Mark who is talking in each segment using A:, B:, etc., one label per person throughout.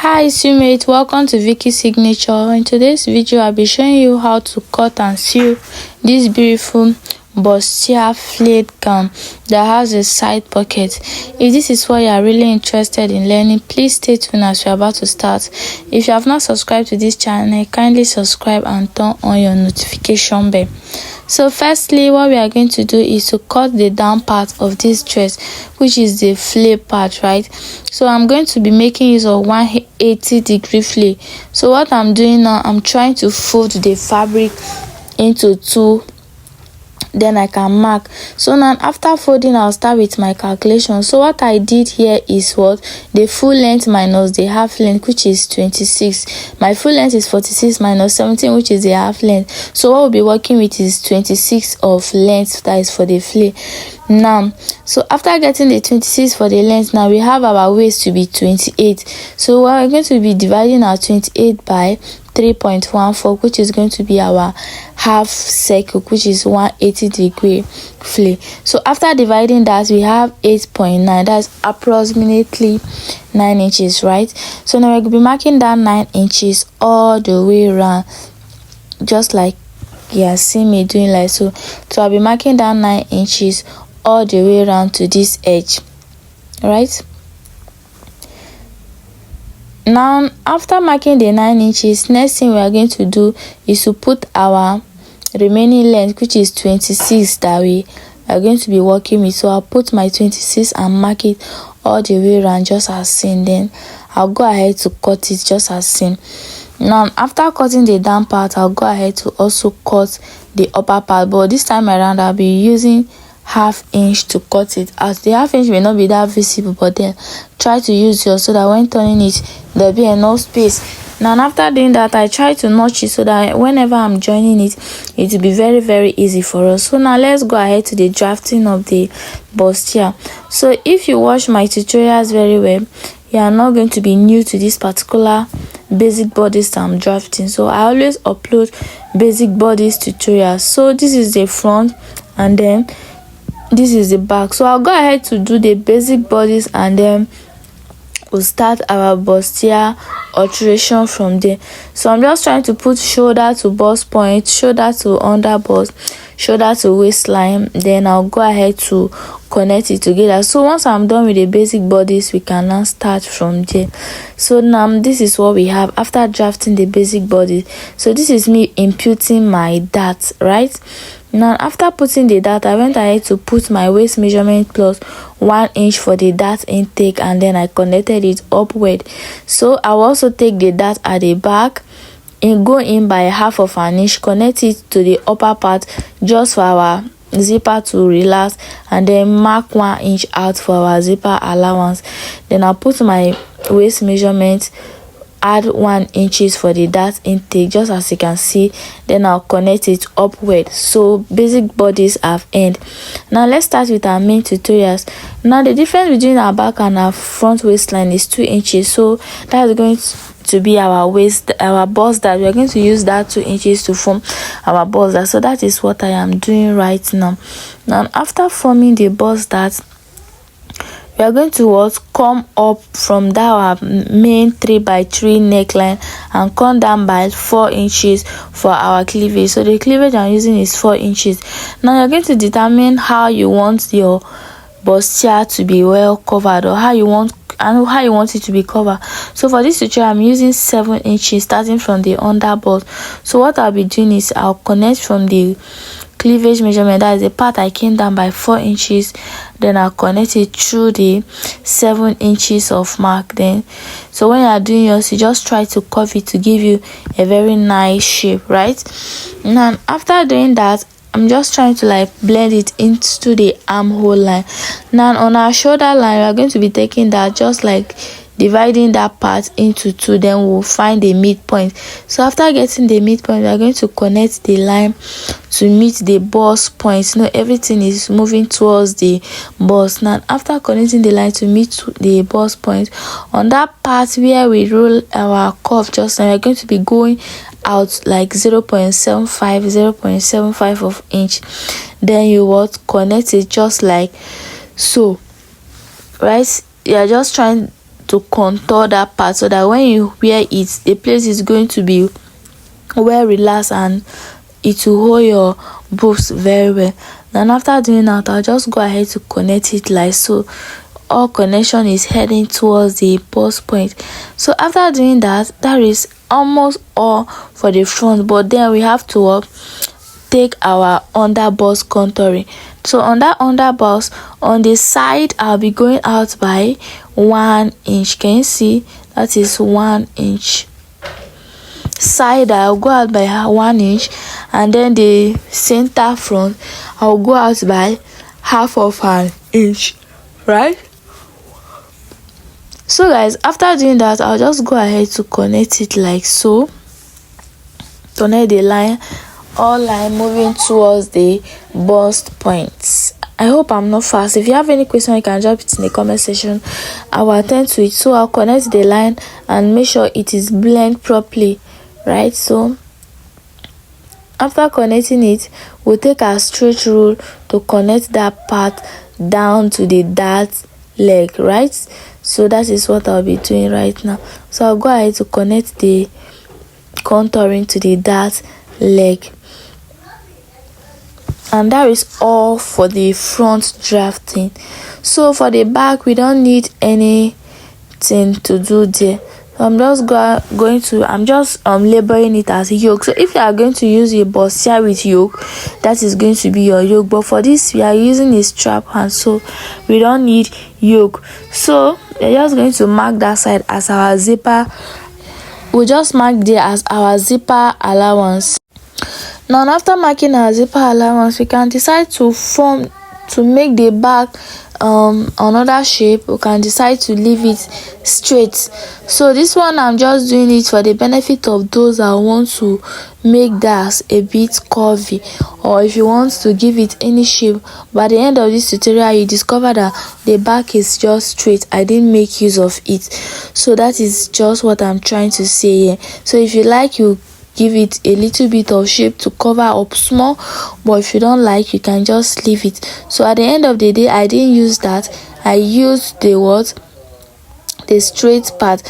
A: Hi Sumate, welcome to Vicky Signature. In today's video I'll be showing you how to cut and sew this beautiful Bustier fleared gown that has a side pocket. If this is what you are really interested in learning, please stay tuned as we are about to start. If you have not subscribed to this channel, kindly subscribe and turn on your notification bell. So firstly, what we are going to do is to cut the down part of this dress, which is the flare part, right? So I'm going to be making use of 180-degree flare. So what I'm doing now, I'm trying to fold the fabric into two, then I can mark. So now after folding, I'll start with my calculation. So what I did here is what the full length minus the half length, which is 26. My full length is 46 minus 17, which is the half length. So what we'll be working with is 26 of length, that is for the flare. Now, so after getting the 26 for the length, now we have our waist to be 28. So we're going to be dividing our 28 by 3.14, which is going to be our half circle, which is 180-degree flare. So after dividing that, we have 8.9, that's approximately 9 inches, right? So now we'll be marking that 9 inches all the way around, just like you are seeing me doing like so. So I'll be marking that 9 inches all the way around to this edge, right? Now after marking the 9 inches, next thing we are going to do is to put our remaining length, which is 26, that we are going to be working with. So I'll put my 26 and mark it all the way around just as seen. Then I'll go ahead to cut it just as seen. Now after cutting the down part, I'll go ahead to also cut the upper part, but this time around I'll be using half inch to cut it, as the half inch may not be that visible, but then try to use yours so that when turning it there'll be enough space. Now after doing that, I try to notch it so that whenever I'm joining it, it will be very easy for us. So now let's go ahead to the drafting of the bustier. So if you watch my tutorials very well, you are not going to be new to this particular basic bodice I'm drafting. So I always upload basic bodice tutorials. So this is the front and then this is the back. So I'll go ahead to do the basic bodice and then we'll start our bustier alteration from there. So I'm just trying to put shoulder to bust point, shoulder to under bust, shoulder to waistline, then I'll go ahead to connect it together. So once I'm done with the basic bodice, we can now start from there. So now this is what we have after drafting the basic body. So this is me imputing my dart, right? Now after putting the dart, I went ahead to put my waist measurement plus 1 inch for the dart intake, and then I connected it upward. So I will also take the dart at the back and go in by half of an inch, connect it to the upper part just for our zipper to relax, and then mark 1 inch out for our zipper allowance. Then I'll put my waist measurement, add 1 inches for the dart intake, just as you can see, then I'll connect it upward. So basic bodies have end. Now let's start with our main tutorials. Now the difference between our back and our front waistline is 2 inches. So that's going to be our waist, our bust dart. We are going to use that 2 inches to form our bust dart. So that is what I am doing right now. Now after forming the bust dart, we are going to come up from that our main 3x3 neckline and come down by 4 inches for our cleavage. So the cleavage I'm using is 4 inches. Now you're going to determine how you want your bustier to be well covered, or how you want it to be covered. So for this tutorial, I'm using 7 inches starting from the under bust. So what I'll be doing is I'll connect from the cleavage measurement, that is the part I came down by 4 inches, then I'll connect it through the 7 inches of mark. Then so when you are doing yours, you just try to curve it to give you a very nice shape, right? Now after doing that, I'm just trying to like blend it into the armhole line. Now on our shoulder line, we are going to be taking that, just like dividing that part into two, then we'll find the midpoint. So after getting the midpoint, we are going to connect the line to meet the bust point. Everything is moving towards the bust. Now after connecting the line to meet the bust point, on that part where we roll our curve just now, we are going to be going out like 0.75 of inch. Then you connect it just like so, right? You are just trying to contour that part, so that when you wear it, the place is going to be well relaxed and it will hold your boobs very well. Then after doing that, I'll just go ahead to connect it like so. All connection is heading towards the bust point. So after doing that, that is almost all for the front, but then we have to take our under bust contouring. So on that under bust, on the side, I'll be going out by 1 inch. Can you see? That is 1 inch. Side, I'll go out by 1 inch, and then the center front, I'll go out by half of an inch, right? So guys, after doing that, I'll just go ahead to connect it like so. Connect the line, all line moving towards the bust points. I hope I'm not fast. If you have any question, you can drop it in the comment section. I will attend to it. So I'll connect the line and make sure it is blend properly, right? So after connecting it, we'll take our straight rule to connect that part down to the dart leg, right? So that is what I'll be doing right now. So I'll go ahead to connect the contouring to the dart leg, and that is all for the front drafting. So for the back, we don't need anything to do there. I'm just labeling it as yoke. So if you are going to use a bustier with yoke, that is going to be your yoke, but for this we are using a strap hand, so we don't need yoke. So we're just going to mark that side as our zipper. We'll just mark there as our zipper allowance. Now after marking our zipper allowance, we can decide to make the back another shape. We can decide to leave it straight. So this one, I'm just doing it for the benefit of those that want to make that a bit curvy, or if you want to give it any shape. By the end of this tutorial, you discover that the back is just straight. I didn't make use of it. So that is just what I'm trying to say here. So if you like, you give it a little bit of shape to cover up small, but if you don't like, you can just leave it. So at the end of the day, I didn't use that. I used the straight part.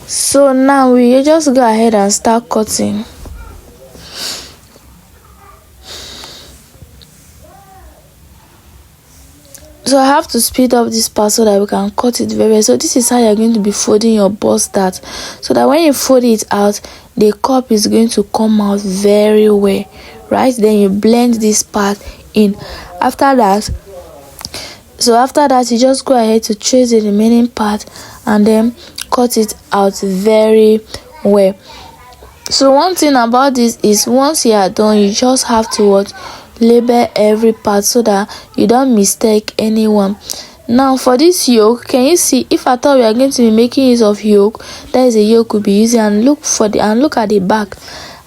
A: So now we just go ahead and start cutting. So I have to speed up this part so that we can cut it very well. So this is how you're going to be folding your bust dart, so that when you fold it out, the cup is going to come out very well, right? Then you blend this part in. After that, you just go ahead to trace the remaining part and then cut it out very well. So one thing about this is, once you are done, you just have to label every part so that you don't mistake anyone. Now for this yoke, can you see, if at all we are going to be making use of yoke, that is a yoke we'll be using. And look at the back,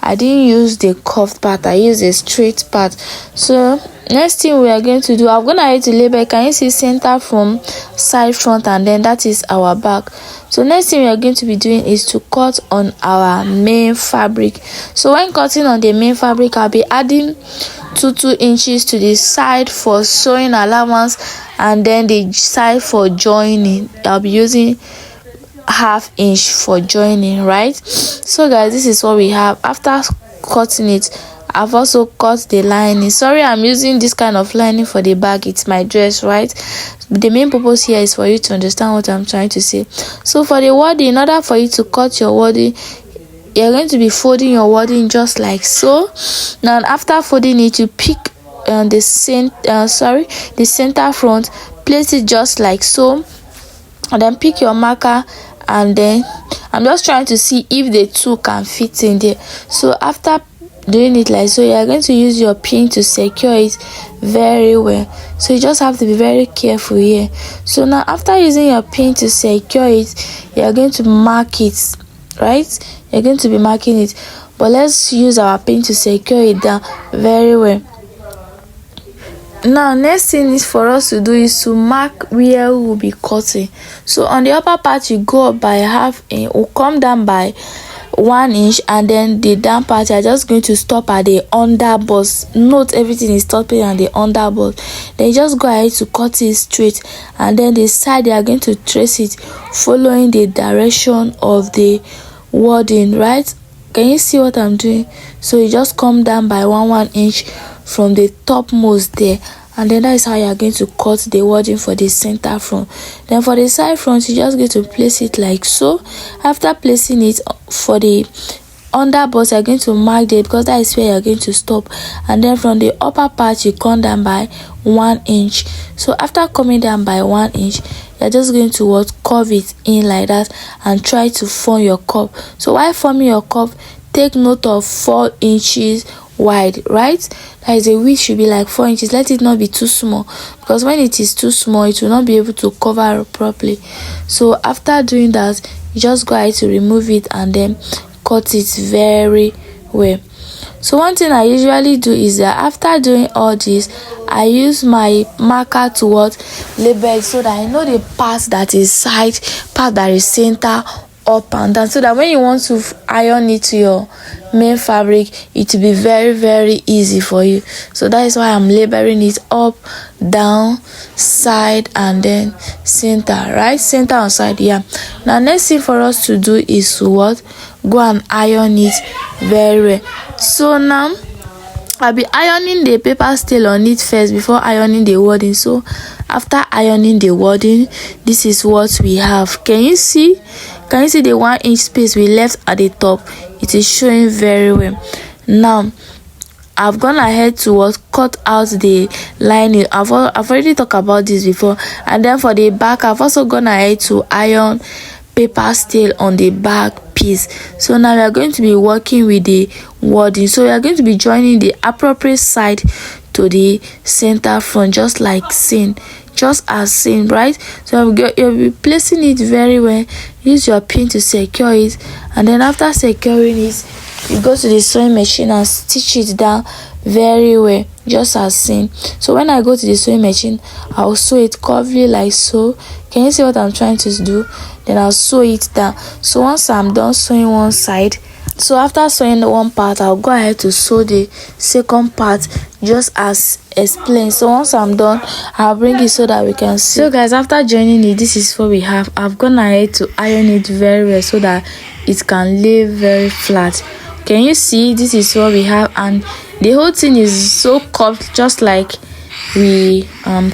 A: I didn't use the curved part, I used a straight part. So next thing we are going to do, I'm gonna have to label. Can you see center from side front, and then that is our back. So next thing we are going to be doing is to cut on our main fabric. So when cutting on the main fabric, I'll be adding 2 inches to the side for sewing allowance, and then the side for joining, I'll be using ½ inch for joining, right? So guys, this is what we have. After cutting it, I've also cut the lining. Sorry, I'm using this kind of lining for the bag. It's my dress, right? The main purpose here is for you to understand what I'm trying to say. So for the wording, in order for you to cut your wording, you're going to be folding your wording just like so. Now after folding it, you pick the center front, place it just like so, and then pick your marker, and then I'm just trying to see if the two can fit in there. So after doing it like so, you are going to use your pin to secure it very well. So you just have to be very careful here. So now after using your pin to secure it, you are going to mark it, right? You're going to be marking it, but let's use our pin to secure it down very well. Now next thing is for us to do is to mark where we will be cutting. So on the upper part, you go up by ½ inch, will come down by 1 inch, and then the down part you're just going to stop at the under bust. Note everything is stopping at the under bust. Then you just go ahead to cut it straight, and then the side you are going to trace it following the direction of the wording, right? Can you see what I'm doing? So you just come down by 1 inch from the topmost there, and then that is how you are going to cut the wording for the center front. Then for the side front, you just get to place it like so. After placing it for the under bust, you're going to mark there because that is where you're going to stop, and then from the upper part you come down by 1 inch. So after coming down by 1 inch, you're just going to curve it in like that and try to form your cup. So while forming your cup, take note of 4 inches wide, right? That is, the width should be like 4 inches. Let it not be too small, because when it is too small, it will not be able to cover up properly. So after doing that, you just go ahead to remove it and then cut it very well. So one thing I usually do is that after doing all this, I use my marker to label it, so that I know the part that is side, part that is center, up and down, so that when you want to iron it to your main fabric, it will be very easy for you. So that is why I'm labeling it up, down, side, and then center, right? Center and side. Yeah. Now next thing for us to do is to go and iron it very well. So now I'll be ironing the paper stale on it first before ironing the wording. So after ironing the wording, this is what we have. Can you see the 1 inch space we left at the top? It is showing very well. Now I've gone ahead to cut out the lining. I've already talked about this before. And then for the back, I've also gone ahead to iron paper stale on the back piece. So now we are going to be working with the wording. So we are going to be joining the appropriate side to the center front, just like seen, just as seen, right? So you'll be placing it very well. Use your pin to secure it, and then after securing it, you go to the sewing machine and stitch it down very well, just as seen. So when I go to the sewing machine, I'll sew it curvely like so. Can you see what I'm trying to do? Then I'll sew it down. So once I'm done sewing one side, so after sewing the one part, I'll go ahead to sew the second part just as explained. So once I'm done, I'll bring it so that we can see. So guys, after joining it, this is what we have. I've gone ahead to iron it very well so that it can lay very flat. Can you see? This is what we have, and the whole thing is so curved, just like we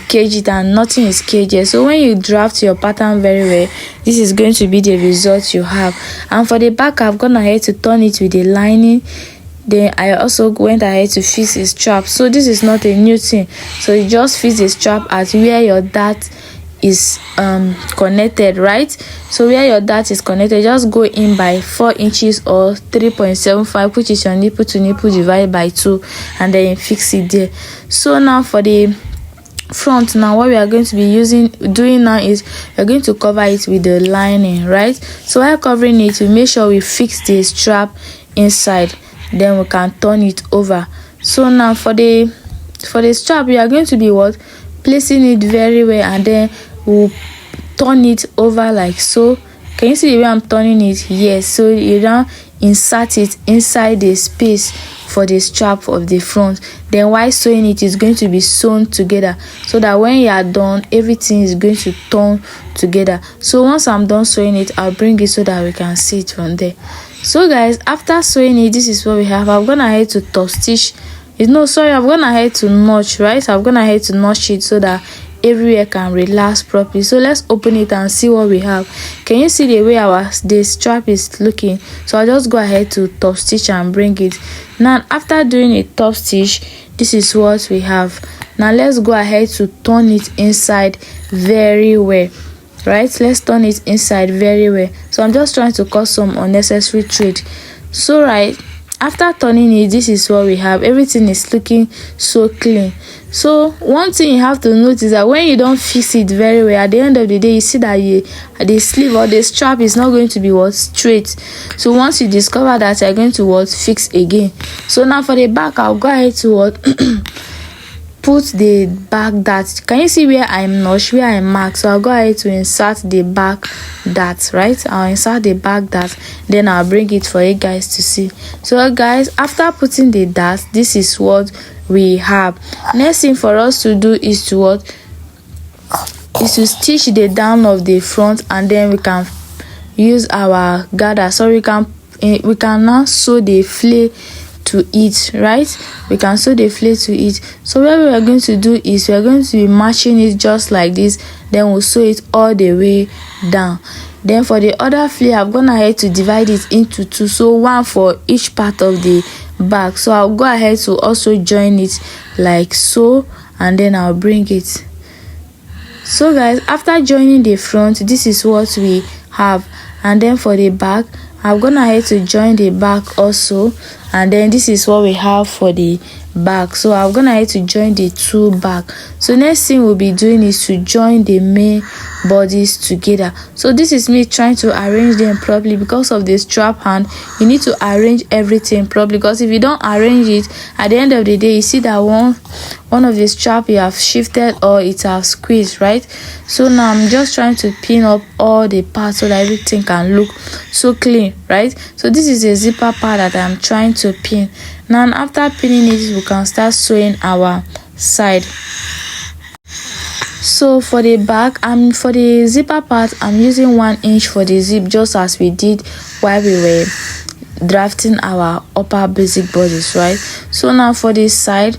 A: cage it, and nothing is caged. So when you draft your pattern very well, this is going to be the result you have. And for the back, I've gone ahead to turn it with the lining. Then I also went ahead to fix the strap. So this is not a new thing. So you just fix the strap at where your dart is connected, right? So where your dart is connected, just go in by 4 inches or 3.75, which is your nipple to nipple divided by 2, and then you fix it there. So now for the front, now what we are going to be doing now is we're going to cover it with the lining, right? So while covering it, we make sure we fix the strap inside, then we can turn it over. So now for the strap, we are going to be placing it very well, and then we'll turn it over like so. Can you see the way I'm turning it? Yes. So you now insert it inside the space for the strap of the front. Then while sewing it, is going to be sewn together, so that when you are done, everything is going to turn together. So once I'm done sewing it, I'll bring it so that we can see it from there. So guys, after sewing it, this is what we have. I've gone ahead to top stitch. I've gone ahead to notch, right? I've gone ahead to notch it so that everywhere can relax properly. So let's open it and see what we have. Can you see the way the strap is looking? So I'll just go ahead to top stitch and bring it. Now after doing a top stitch, this is what we have. Now let's go ahead to turn it inside very well, right? Let's turn it inside very well. So I'm just trying to cut some unnecessary thread. So right after turning it, this is what we have. Everything is looking so clean. So one thing you have to notice is that when you don't fix it very well, at the end of the day, you see that the sleeve or the strap is not going to be straight. So once you discover that, you're going to fix again. So now for the back, I'll go ahead to put the back dart. Can you see where I'm notch, where I mark? So I'll go ahead to insert the back dart, right? I'll insert the back dart, then I'll bring it for you guys to see. So guys, after putting the dart, this is what we have. Next thing for us to do is to what? Is to stitch the down of the front, and then we can use our gather. So we can now sew the flear to it, right? We can sew the flear to it. So what we are going to do is we are going to be matching it just like this, then we'll sew it all the way down. Then for the other flear, I've gone ahead to divide it into two, so one for each part of the back. So I'll go ahead to also join it like so, and then I'll bring it. So guys, after joining the front, this is what we have. And then for the back, I'm gonna ahead to join the back also, and then this is what we have for the back. So I'm gonna ahead to join the two back. So next thing we'll be doing is to join the main bodies together. So this is me trying to arrange them properly. Because of the strap hand, you need to arrange everything properly, because if you don't arrange it, at the end of the day, you see that one of the strap you have shifted or it has squeezed, right? So now I'm just trying to pin up all the parts so that everything can look so clean, right? So this is a zipper part that I'm trying to pin. Now after pinning it, we can start sewing our side. So for the back, for the zipper part, I'm using 1 inch for the zip, just as we did while we were drafting our upper basic bodice, right? So now for this side,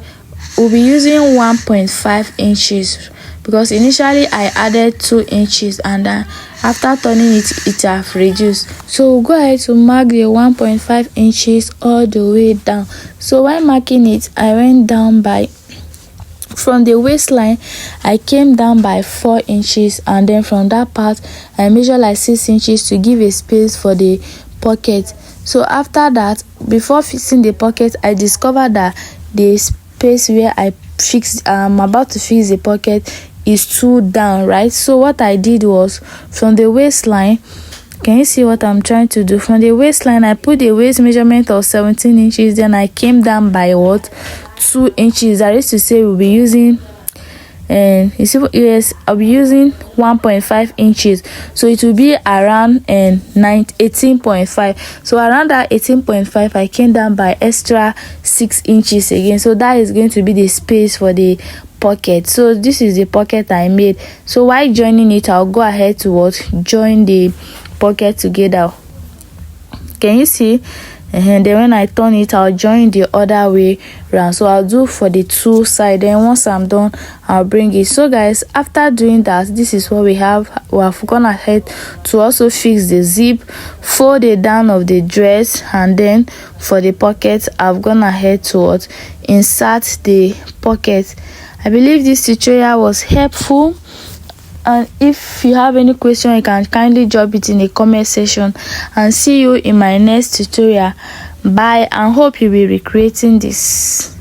A: we'll be using 1.5 inches, because initially I added 2 inches, and then after turning it have reduced. So we'll go ahead to mark the 1.5 inches all the way down. So while marking it, I went down by, from the waistline I came down by 4 inches, and then from that part I measured like 6 inches to give a space for the pocket. So after that, before fixing the pocket, I discovered that the space where I'm about to fix the pocket is too down, right? So what I did was, from the waistline, can you see what I'm trying to do? From the waistline, I put the waist measurement of 17 inches, then I came down by what? 2 inches. That is to say, we'll be using, and you see, yes, I'll be using 1.5 inches, so it will be around 18.5. so around that 18.5, I came down by extra 6 inches again. So that is going to be the space for the pocket. So this is the pocket I made. So while joining it, I'll go ahead to what? Join the pocket together. Can you see? And then when I turn it, I'll join the other way round. So I'll do for the two side, then once I'm done, I'll bring it. So guys, after doing that, this is what we have. We have gone ahead to also fix the zip, fold the down of the dress, and then for the pocket, I've gone ahead to what? Insert the pocket. I believe this tutorial was helpful, and if you have any question, you can kindly drop it in the comment section, and see you in my next tutorial. Bye, and hope you will be recreating this.